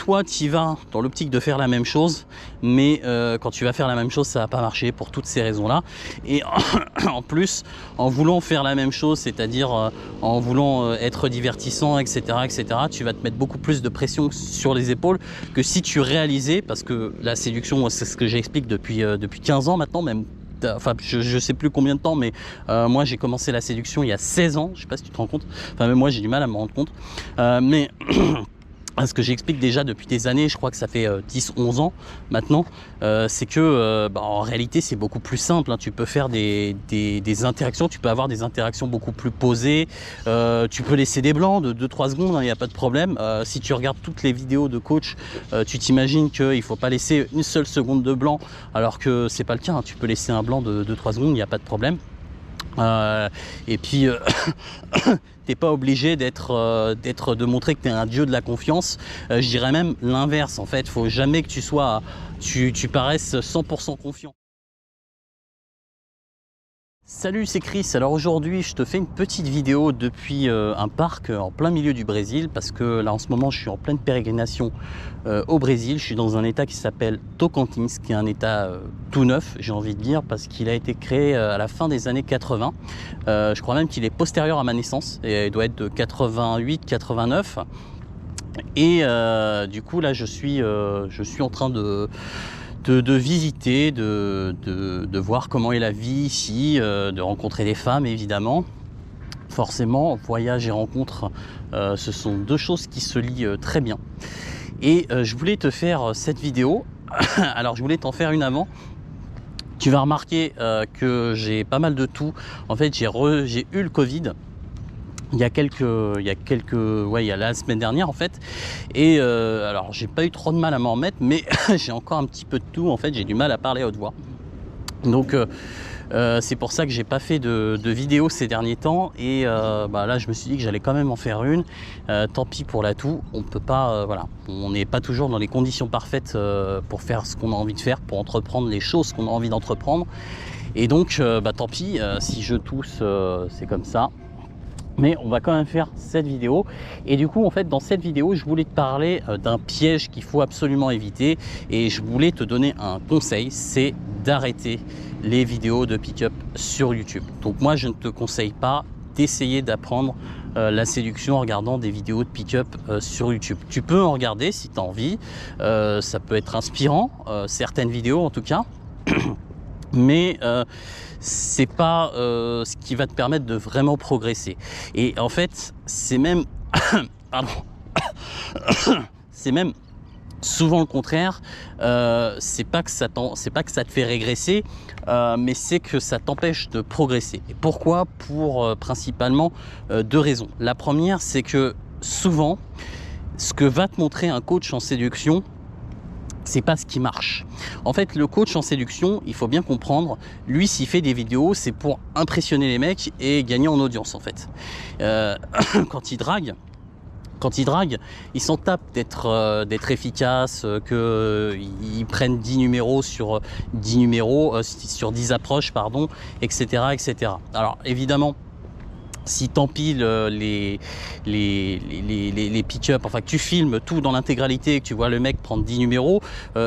toi tu y vas dans l'optique de faire la même chose, mais quand tu vas faire la même chose, ça va pas marcher pour toutes ces raisons là. Et en plus, en voulant faire la même chose, c'est-à-dire en voulant être divertissant, etc., tu vas te mettre beaucoup plus de pression sur les épaules que si tu réalisais, parce que la séduction, c'est ce que j'explique depuis 15 ans maintenant, même. Enfin, je sais plus combien de temps, mais moi j'ai commencé la séduction il y a 16 ans, je sais pas si tu te rends compte, enfin même moi j'ai du mal à me rendre compte, mais ce que j'explique déjà depuis des années, je crois que ça fait 10-11 ans maintenant, c'est que en réalité c'est beaucoup plus simple, hein. Tu peux faire des interactions, tu peux avoir des interactions beaucoup plus posées, tu peux laisser des blancs de 2-3 secondes, il n'y a pas de problème. Si tu regardes toutes les vidéos de coach, tu t'imagines qu'il ne faut pas laisser une seule seconde de blanc, alors que c'est pas le cas, hein. Tu peux laisser un blanc de 2-3 secondes, il n'y a pas de problème. Et puis t'es pas obligé de montrer que tu es un dieu de la confiance. Je dirais même l'inverse, en fait. Faut jamais que tu paraisses 100% confiant. Salut, c'est Chris. Alors aujourd'hui, je te fais une petite vidéo depuis un parc en plein milieu du Brésil, parce que là en ce moment, je suis en pleine pérégrination au Brésil. Je suis dans un état qui s'appelle Tocantins, qui est un état tout neuf, j'ai envie de dire, parce qu'il a été créé à la fin des années 80. Je crois même qu'il est postérieur à ma naissance, et il doit être de 88-89. Et du coup, là, je suis en train de visiter, de voir comment est la vie ici, de rencontrer des femmes évidemment. Forcément, voyage et rencontre, ce sont deux choses qui se lient très bien. Et je voulais te faire cette vidéo, alors je voulais t'en faire une avant. Tu vas remarquer que j'ai pas mal de tout. En fait, j'ai eu le Covid. Il y a la semaine dernière en fait, et alors j'ai pas eu trop de mal à m'en remettre, mais j'ai encore un petit peu de tout en fait, j'ai du mal à parler à haute voix, donc c'est pour ça que j'ai pas fait de vidéo ces derniers temps, et là je me suis dit que j'allais quand même en faire une. Tant pis pour la toux, on peut pas, voilà, on n'est pas toujours dans les conditions parfaites pour faire ce qu'on a envie de faire, pour entreprendre les choses qu'on a envie d'entreprendre, et donc tant pis si je tousse, c'est comme ça. Mais on va quand même faire cette vidéo. Et du coup, en fait, dans cette vidéo, je voulais te parler d'un piège qu'il faut absolument éviter. Et je voulais te donner un conseil, c'est d'arrêter les vidéos de pick-up sur YouTube. Donc moi, je ne te conseille pas d'essayer d'apprendre la séduction en regardant des vidéos de pick-up sur YouTube. Tu peux en regarder si tu as envie. Ça peut être inspirant, certaines vidéos en tout cas. Mais c'est pas ce qui va te permettre de vraiment progresser. Et en fait, c'est même pardon, c'est même souvent le contraire. C'est pas que ça te fait régresser, mais c'est que ça t'empêche de progresser. Et pourquoi? Pour principalement deux raisons. La première, c'est que souvent, ce que va te montrer un coach en séduction, c'est pas ce qui marche. En fait, le coach en séduction, il faut bien comprendre, lui, s'il fait des vidéos, c'est pour impressionner les mecs et gagner en audience, en fait. Quand il drague, il s'en tape d'être efficace, qu'ils prennent 10 numéros sur 10 numéros, sur 10 approches, pardon, etc., etc. Alors, évidemment, si t'empiles les pick-up, enfin que tu filmes tout dans l'intégralité, que tu vois le mec prendre 10 numéros,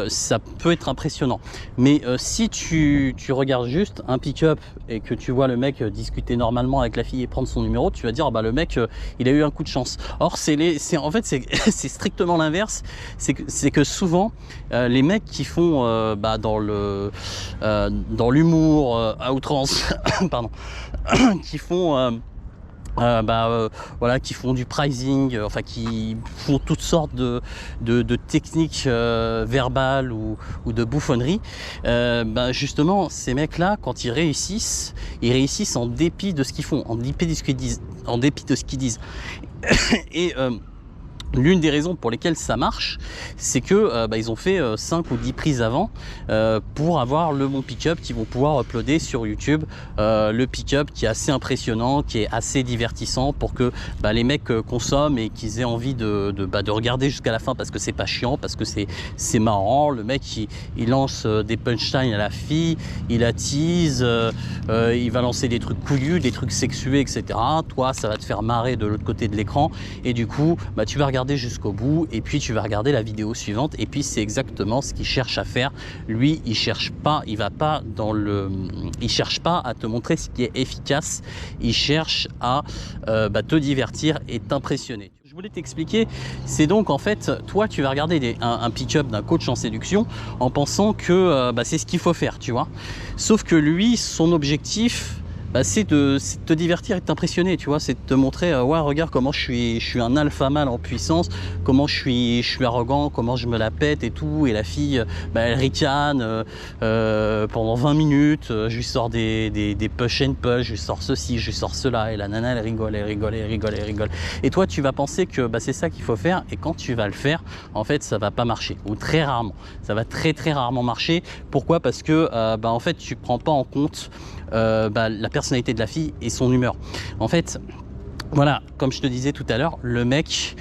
ça peut être impressionnant. Mais si tu regardes juste un pick-up et que tu vois le mec discuter normalement avec la fille et prendre son numéro, tu vas dire, bah le mec il a eu un coup de chance. Or en fait c'est strictement l'inverse. C'est que souvent les mecs qui font dans l'humour à outrance pardon, qui font voilà, qui font du pricing, enfin qui font toutes sortes de techniques verbales ou de bouffonneries, justement ces mecs là, quand ils réussissent en dépit de ce qu'ils font, en dépit de ce qu'ils disent, et l'une des raisons pour lesquelles ça marche, c'est que ils ont fait 5 ou 10 prises avant pour avoir le bon pick-up qu'ils vont pouvoir uploader sur YouTube, le pick-up qui est assez impressionnant, qui est assez divertissant pour que les mecs consomment et qu'ils aient envie de regarder jusqu'à la fin, parce que c'est pas chiant, parce que c'est marrant. Le mec il lance des punchlines à la fille, il la tease, il va lancer des trucs couillus, des trucs sexués, etc. Toi, ça va te faire marrer de l'autre côté de l'écran, et du coup tu vas regarder regarder jusqu'au bout et puis tu vas regarder la vidéo suivante et puis c'est exactement ce qu'il cherche à faire. Lui, il cherche pas, il va pas dans le, il cherche pas à te montrer ce qui est efficace, il cherche à te divertir et t'impressionner. Je voulais t'expliquer, c'est donc en fait, toi tu vas regarder un pick-up d'un coach en séduction en pensant que c'est ce qu'il faut faire, tu vois. Sauf que lui, son objectif, c'est de te divertir et de t'impressionner, tu vois, c'est de te montrer, ouais, regarde comment je suis un alpha mâle en puissance, comment je suis arrogant, comment je me la pète et tout, et la fille, elle ricane pendant 20 minutes, je lui sors des push and push, je lui sors ceci, je lui sors cela, et la nana elle rigole, elle rigole, elle rigole, elle rigole. Et toi tu vas penser que c'est ça qu'il faut faire, et quand tu vas le faire, en fait ça va pas marcher, ou très rarement, ça va très rarement marcher. Pourquoi? Parce que en fait tu prends pas en compte la personnalité de la fille et son humeur. En fait, voilà, comme je te disais tout à l'heure, le mec,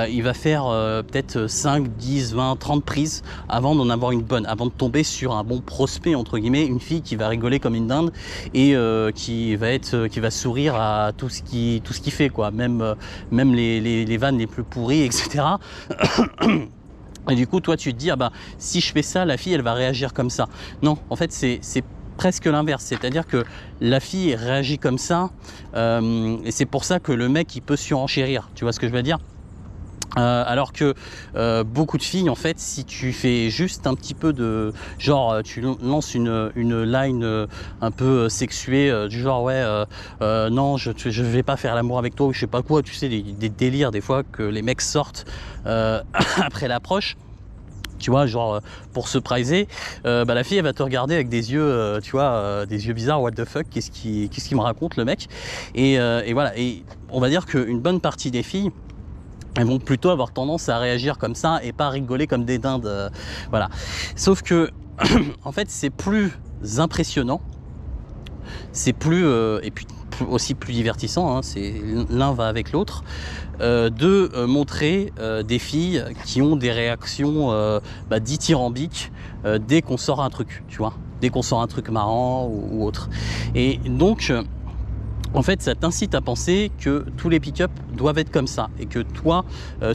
il va faire peut-être 5, 10, 20, 30 prises avant d'en avoir une bonne, avant de tomber sur un bon prospect, entre guillemets, une fille qui va rigoler comme une dinde et qui va sourire à tout ce qu'il fait, quoi, même les vannes les plus pourries, etc. Et du coup, toi, tu te dis, si je fais ça, la fille, elle va réagir comme ça. Non, en fait, c'est presque l'inverse, c'est-à-dire que la fille réagit comme ça et c'est pour ça que le mec il peut surenchérir, tu vois ce que je veux dire, alors que beaucoup de filles en fait, si tu fais juste un petit peu de genre, tu lances une line un peu sexuée du genre ouais non je vais pas faire l'amour avec toi ou je sais pas quoi, tu sais, des délires des fois que les mecs sortent après l'approche. Tu vois, genre pour se prizer, la fille elle va te regarder avec des yeux, tu vois, des yeux bizarres, what the fuck, qu'est-ce qui me raconte le mec, et voilà, et on va dire qu'une bonne partie des filles, elles vont plutôt avoir tendance à réagir comme ça et pas rigoler comme des dindes, voilà. Sauf que, en fait, c'est plus impressionnant, c'est plus, et puis aussi plus divertissant, hein, l'un va avec l'autre, de montrer des filles qui ont des réactions dithyrambiques dès qu'on sort un truc, tu vois, dès qu'on sort un truc marrant ou autre. Et donc en fait, ça t'incite à penser que tous les pick-up doivent être comme ça et que toi,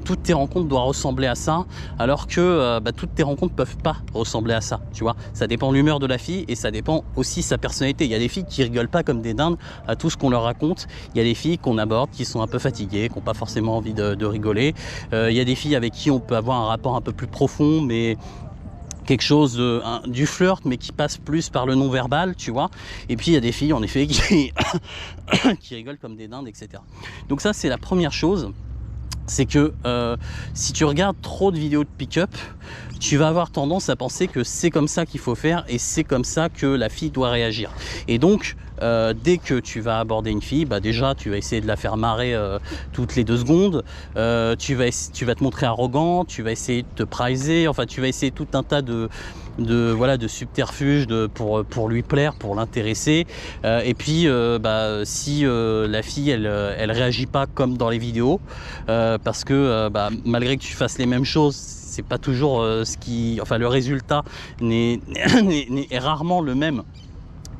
toutes tes rencontres doivent ressembler à ça, alors que toutes tes rencontres ne peuvent pas ressembler à ça, tu vois. Ça dépend de l'humeur de la fille et ça dépend aussi de sa personnalité. Il y a des filles qui rigolent pas comme des dindes à tout ce qu'on leur raconte. Il y a des filles qu'on aborde qui sont un peu fatiguées, qui n'ont pas forcément envie de rigoler. Il y a des filles avec qui on peut avoir un rapport un peu plus profond, mais quelque chose du flirt, mais qui passe plus par le non-verbal, tu vois. Et puis il y a des filles en effet qui rigolent comme des dindes, etc. Donc ça c'est la première chose, c'est que si tu regardes trop de vidéos de pick-up, tu vas avoir tendance à penser que c'est comme ça qu'il faut faire et c'est comme ça que la fille doit réagir. Et donc dès que tu vas aborder une fille, déjà tu vas essayer de la faire marrer toutes les 2 secondes, tu vas te montrer arrogant, tu vas essayer de te prizer, enfin tu vas essayer tout un tas de subterfuges pour lui plaire, pour l'intéresser, et puis si la fille elle réagit pas comme dans les vidéos, parce que malgré que tu fasses les mêmes choses, c'est pas toujours le résultat est rarement le même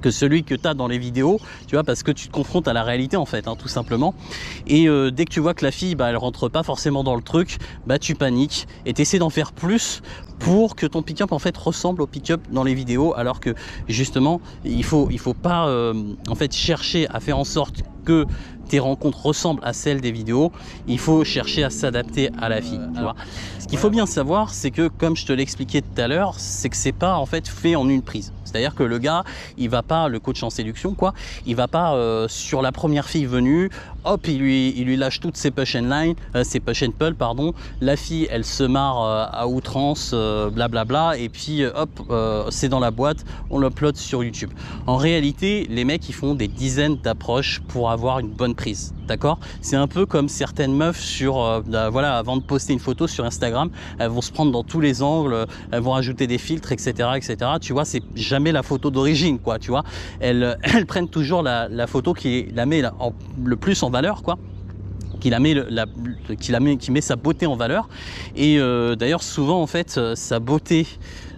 que celui que tu as dans les vidéos, tu vois, parce que tu te confrontes à la réalité en fait, hein, tout simplement. Et dès que tu vois que la fille elle rentre pas forcément dans le truc, tu paniques et tu essaies d'en faire plus pour que ton pick-up en fait ressemble au pick-up dans les vidéos, alors que justement il faut pas en fait chercher à faire en sorte que tes rencontres ressemblent à celles des vidéos, il faut chercher à s'adapter à la fille, tu vois. Ce qu'il faut bien savoir, c'est que comme je te l'expliquais tout à l'heure, c'est que c'est pas en fait fait en une prise. C'est-à-dire que le gars, il va pas, le coach en séduction quoi, il va pas sur la première fille venue, hop, il lui lâche toutes ses push and line, ses push and pull, pardon. La fille, elle se marre à outrance, blablabla, et puis hop, c'est dans la boîte, on l'upload sur YouTube. En réalité, les mecs, ils font des dizaines d'approches pour avoir une bonne prise, d'accord? C'est un peu comme certaines meufs sur, voilà, avant de poster une photo sur Instagram, elles vont se prendre dans tous les angles, elles vont ajouter des filtres, etc., etc. Tu vois, c'est jamais la photo d'origine, quoi, tu vois. Elles prennent toujours la photo qui la met le plus en valeur, quoi, qui met sa beauté en valeur. Et d'ailleurs souvent en fait sa beauté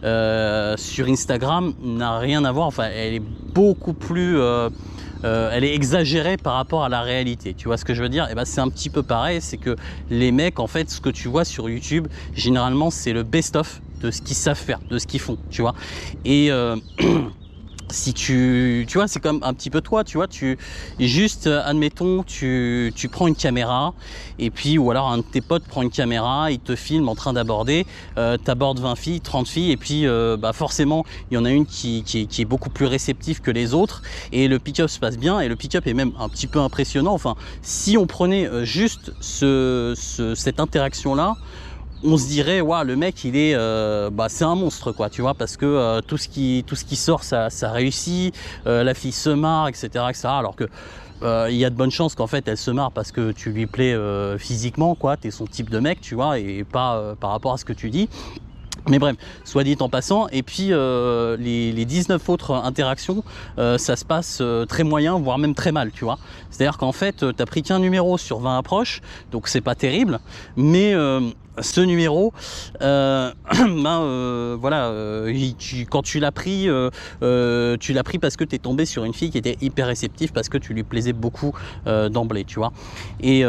sur Instagram n'a rien à voir, enfin elle est beaucoup plus elle est exagérée par rapport à la réalité. Tu vois ce que je veux dire? Et ben c'est un petit peu pareil, c'est que les mecs, en fait, ce que tu vois sur YouTube, généralement, c'est le best-of de ce qu'ils savent faire, de ce qu'ils font, tu vois. Et si tu vois, c'est comme un petit peu toi, tu vois, juste, admettons, tu prends une caméra, et puis, ou alors un de tes potes prend une caméra, il te filme en train d'aborder, t'abordes 20 filles, 30 filles, et puis, bah forcément, il y en a une qui est beaucoup plus réceptive que les autres, et le pick-up se passe bien, et le pick-up est même un petit peu impressionnant. Enfin, si on prenait juste cette interaction-là, on se dirait, waouh, le mec, il est, c'est un monstre, quoi, tu vois, parce que tout ce qui sort, ça réussit, la fille se marre, etc., etc. Alors que il y a de bonnes chances qu'en fait, elle se marre parce que tu lui plais physiquement, quoi, t'es son type de mec, tu vois, et pas par rapport à ce que tu dis. Mais bref, soit dit en passant, et puis les 19 autres interactions, ça se passe très moyen, voire même très mal, tu vois. C'est-à-dire qu'en fait, tu n'as pris qu'un numéro sur 20 approches, donc c'est pas terrible, mais ce numéro, voilà, quand tu l'as pris parce que tu es tombé sur une fille qui était hyper réceptive, parce que tu lui plaisais beaucoup d'emblée, tu vois. Et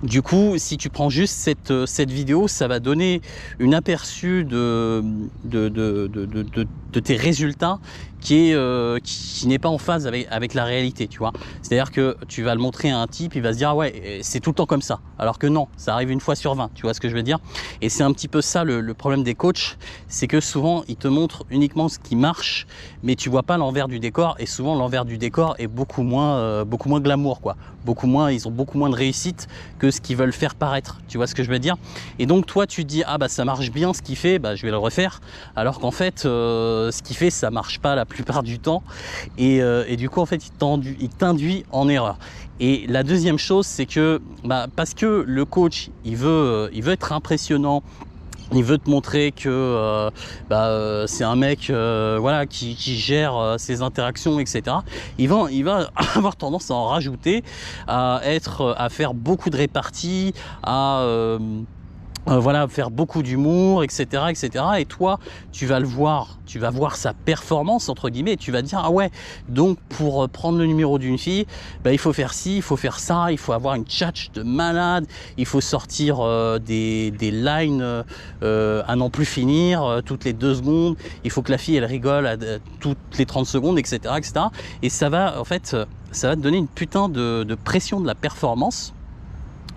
du coup, si tu prends juste cette vidéo, ça va donner une aperçu de tes résultats qui n'est pas en phase avec la réalité, tu vois. C'est-à-dire que tu vas le montrer à un type, il va se dire, ah ouais, c'est tout le temps comme ça. Alors que non, ça arrive une fois sur 20, tu vois ce que je veux dire. Et c'est un petit peu ça le problème des coachs, c'est que souvent, ils te montrent uniquement ce qui marche, mais tu vois pas l'envers du décor, et souvent, l'envers du décor est beaucoup moins glamour, quoi. Ils ont beaucoup moins de réussite que ce qu'ils veulent faire paraître, tu vois ce que je veux dire. Et donc toi tu te dis, ah bah ça marche bien ce qu'il fait, bah je vais le refaire, alors qu'en fait ce qu'il fait ça marche pas la plupart du temps, et du coup en fait il t'induit en erreur. Et la deuxième chose, c'est que parce que le coach il veut être impressionnant, il veut te montrer que c'est un mec voilà, qui gère ses interactions, etc. Il va avoir tendance à en rajouter, à faire beaucoup de réparties, voilà, faire beaucoup d'humour, etc., etc. Et toi, tu vas voir sa performance, entre guillemets, et tu vas te dire, ah ouais, donc pour prendre le numéro d'une fille, il faut faire ci, il faut faire ça, il faut avoir une tchatch de malade, il faut sortir des lines à n'en plus finir, toutes les 2 secondes, il faut que la fille, elle rigole toutes les 30 secondes, etc., etc. Et ça va, en fait, ça va te donner une putain de pression de la performance.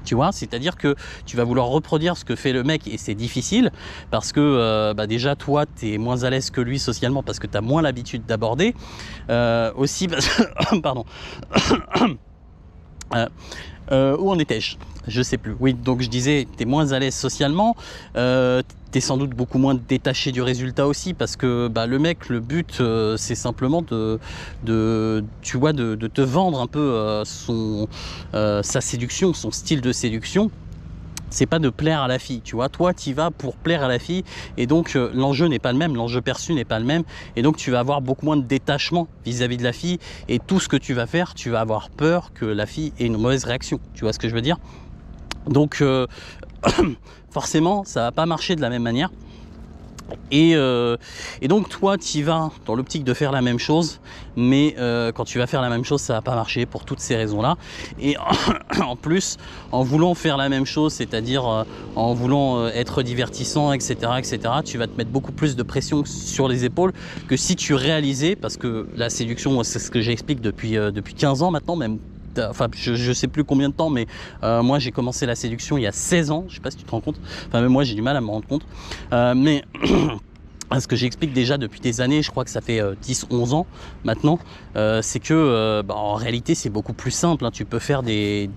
Tu vois, c'est-à-dire que tu vas vouloir reproduire ce que fait le mec, et c'est difficile parce que déjà toi tu es moins à l'aise que lui socialement parce que tu as moins l'habitude d'aborder, aussi parce que pardon. Où en étais-je? Je sais plus. Oui, donc je disais, tu es moins à l'aise socialement, tu es sans doute beaucoup moins détaché du résultat aussi, parce que le mec, le but, c'est simplement de te vendre un peu sa séduction, son style de séduction. C'est pas de plaire à la fille, tu vois. Toi, tu y vas pour plaire à la fille, et donc l'enjeu n'est pas le même, l'enjeu perçu n'est pas le même, et donc tu vas avoir beaucoup moins de détachement vis-à-vis de la fille, et tout ce que tu vas faire, tu vas avoir peur que la fille ait une mauvaise réaction, tu vois ce que je veux dire. Donc forcément, ça va pas marcher de la même manière. Et donc toi tu y vas dans l'optique de faire la même chose, mais quand tu vas faire la même chose, ça va pas marcher pour toutes ces raisons là. Et en plus, en voulant faire la même chose, c'est-à-dire en voulant être divertissant, etc., etc., tu vas te mettre beaucoup plus de pression sur les épaules que si tu réalisais, parce que la séduction, c'est ce que j'explique depuis 15 ans maintenant, même. Enfin, je sais plus combien de temps, mais moi j'ai commencé la séduction il y a 16 ans, je sais pas si tu te rends compte. Enfin, même moi j'ai du mal à me rendre compte, mais ce que j'explique déjà depuis des années, je crois que ça fait 10-11 ans maintenant, c'est que en réalité c'est beaucoup plus simple, hein. Tu peux faire des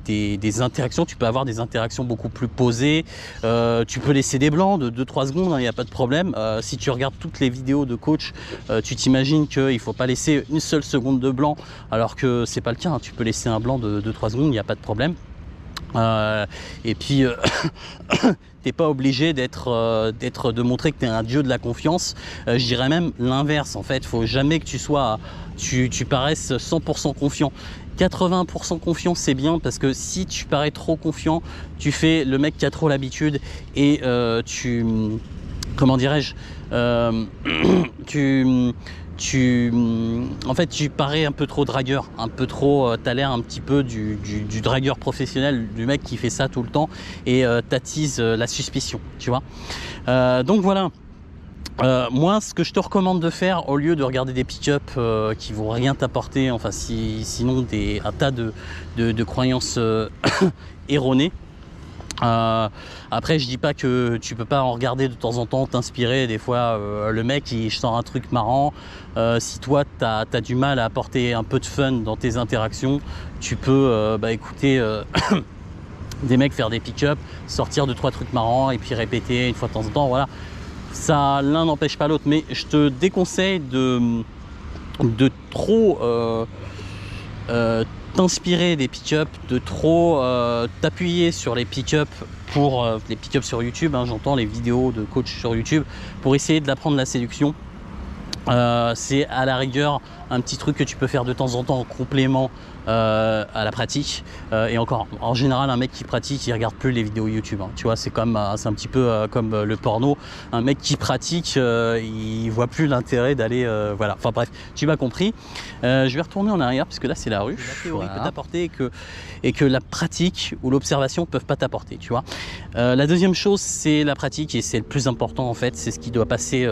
interactions, tu peux avoir des interactions beaucoup plus posées, tu peux laisser des blancs de 2-3 secondes, il n'y a pas de problème. Si tu regardes toutes les vidéos de coach, tu t'imagines qu'il ne faut pas laisser une seule seconde de blanc, alors que c'est pas le cas, hein. Tu peux laisser un blanc de 2-3 secondes, il n'y a pas de problème. Et puis t'es pas obligé de montrer que tu es un dieu de la confiance. Je dirais même l'inverse, en fait. Faut jamais que tu paraisses 100% confiant. 80% confiant, c'est bien, parce que si tu parais trop confiant, tu fais le mec qui a trop l'habitude, et comment dirais-je, en fait, tu parais un peu trop dragueur, un peu trop, t'as l'air un petit peu du dragueur professionnel, du mec qui fait ça tout le temps et t'attise la suspicion, tu vois. Donc voilà. Moi, ce que je te recommande de faire, au lieu de regarder des pick-up qui vont rien t'apporter, enfin sinon un tas de croyances erronées. Après, je dis pas que tu peux pas en regarder de temps en temps, t'inspirer. Des fois, le mec il sort un truc marrant. Si toi t'as du mal à apporter un peu de fun dans tes interactions, tu peux écouter des mecs faire des pick-up, sortir 2-3 trucs marrants et puis répéter une fois de temps en temps. Voilà, ça, l'un n'empêche pas l'autre, mais je te déconseille de trop t'inspirer des pick-up, de trop t'appuyer sur les pick-up pour les pick-up sur YouTube, hein, j'entends les vidéos de coach sur YouTube, pour essayer de l'apprendre la séduction. C'est à la rigueur un petit truc que tu peux faire de temps en temps en complément à la pratique. Et encore, en général, un mec qui pratique, il regarde plus les vidéos YouTube, hein. Tu vois, c'est un petit peu comme le porno. Un mec qui pratique, il voit plus l'intérêt d'aller, voilà. Enfin bref, tu m'as compris. Je vais retourner en arrière parce que là c'est la rue. La théorie peut t'apporter et que la pratique ou l'observation peuvent pas t'apporter, tu vois. La deuxième chose, c'est la pratique et c'est le plus important en fait. C'est ce qui doit passer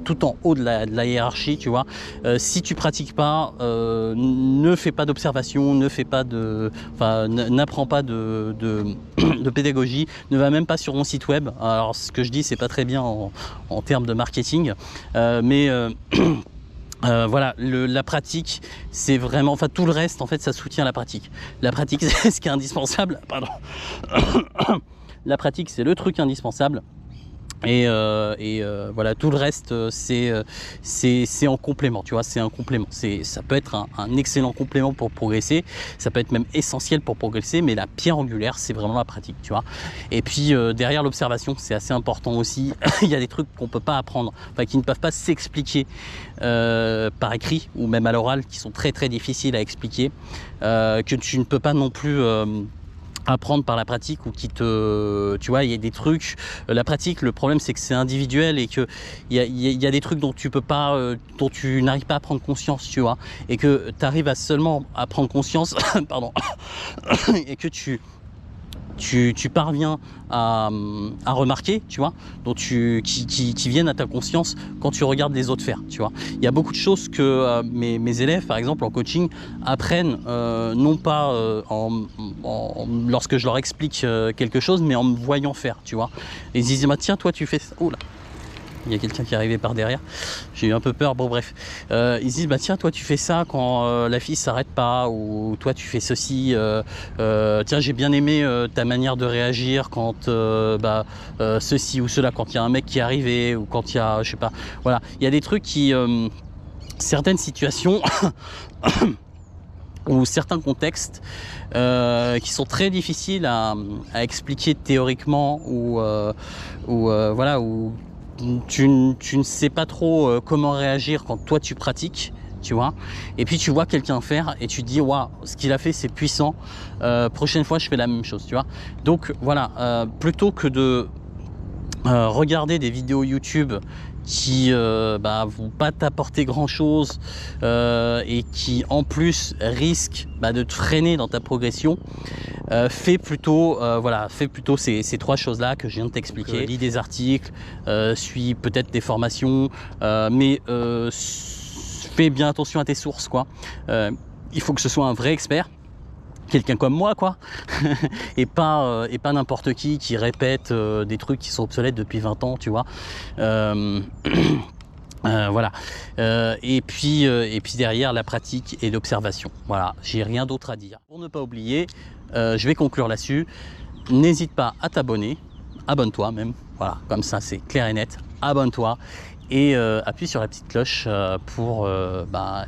tout en haut de la hiérarchie, tu vois. Si tu pratiques pas, ne fais pas d'observation, n'apprends pas de pédagogie, ne va même pas sur mon site web. Alors ce que je dis, c'est pas très bien en termes de marketing, voilà, la pratique, c'est vraiment, enfin tout le reste, en fait, ça soutient la pratique. La pratique, c'est ce qui est indispensable. Pardon. La pratique, c'est le truc indispensable. Et voilà, tout le reste c'est en complément, tu vois, c'est un complément, ça peut être un excellent complément pour progresser, ça peut être même essentiel pour progresser, mais la pierre angulaire c'est vraiment la pratique, tu vois. Et puis derrière l'observation, c'est assez important aussi. Il y a des trucs qu'on peut pas apprendre, enfin qui ne peuvent pas s'expliquer par écrit ou même à l'oral, qui sont très très difficiles à expliquer, que tu ne peux pas non plus apprendre par la pratique, ou tu vois, il y a des trucs, la pratique, le problème c'est que c'est individuel et que il y a des trucs dont tu peux pas, dont tu n'arrives pas à prendre conscience, tu vois, et que tu arrives seulement à prendre conscience pardon et que tu parviens à remarquer, tu vois, donc qui viennent à ta conscience quand tu regardes les autres faire, tu vois. Il y a beaucoup de choses que mes élèves, par exemple, en coaching, apprennent, non pas lorsque je leur explique quelque chose, mais en me voyant faire, tu vois. Et ils disent, bah, tiens, toi, tu fais ça. Oh là, il y a quelqu'un qui est arrivé par derrière, j'ai eu un peu peur, bon bref. Ils disent, bah tiens, toi tu fais ça quand la fille s'arrête pas, ou toi tu fais ceci, tiens, j'ai bien aimé ta manière de réagir quand ceci ou cela, quand il y a un mec qui est arrivé, ou quand il y a, je sais pas, voilà, il y a des trucs qui, certaines situations ou certains contextes qui sont très difficiles à expliquer théoriquement, voilà, ou tu ne sais pas trop comment réagir quand toi tu pratiques, tu vois, et puis tu vois quelqu'un faire et tu te dis, waouh, ce qu'il a fait c'est puissant, prochaine fois je fais la même chose, tu vois. Donc voilà, plutôt que de regarder des vidéos YouTube qui vont pas t'apporter grand chose et qui en plus risquent de te freiner dans ta progression, fais plutôt ces trois choses là que je viens de t'expliquer. Lis des articles, suis peut-être des formations, mais fais bien attention à tes sources, quoi. Il faut que ce soit un vrai expert, quelqu'un comme moi, quoi, et pas n'importe qui répète des trucs qui sont obsolètes depuis 20 ans, tu vois. Voilà, et puis derrière la pratique et l'observation. Voilà, j'ai rien d'autre à dire. Pour ne pas oublier, je vais conclure là-dessus. N'hésite pas à t'abonner, abonne-toi même, voilà, comme ça c'est clair et net, abonne-toi. Et appuie sur la petite cloche pour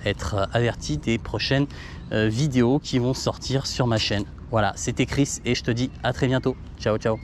être averti des prochaines vidéos qui vont sortir sur ma chaîne. Voilà, c'était Chris et je te dis à très bientôt. Ciao, ciao.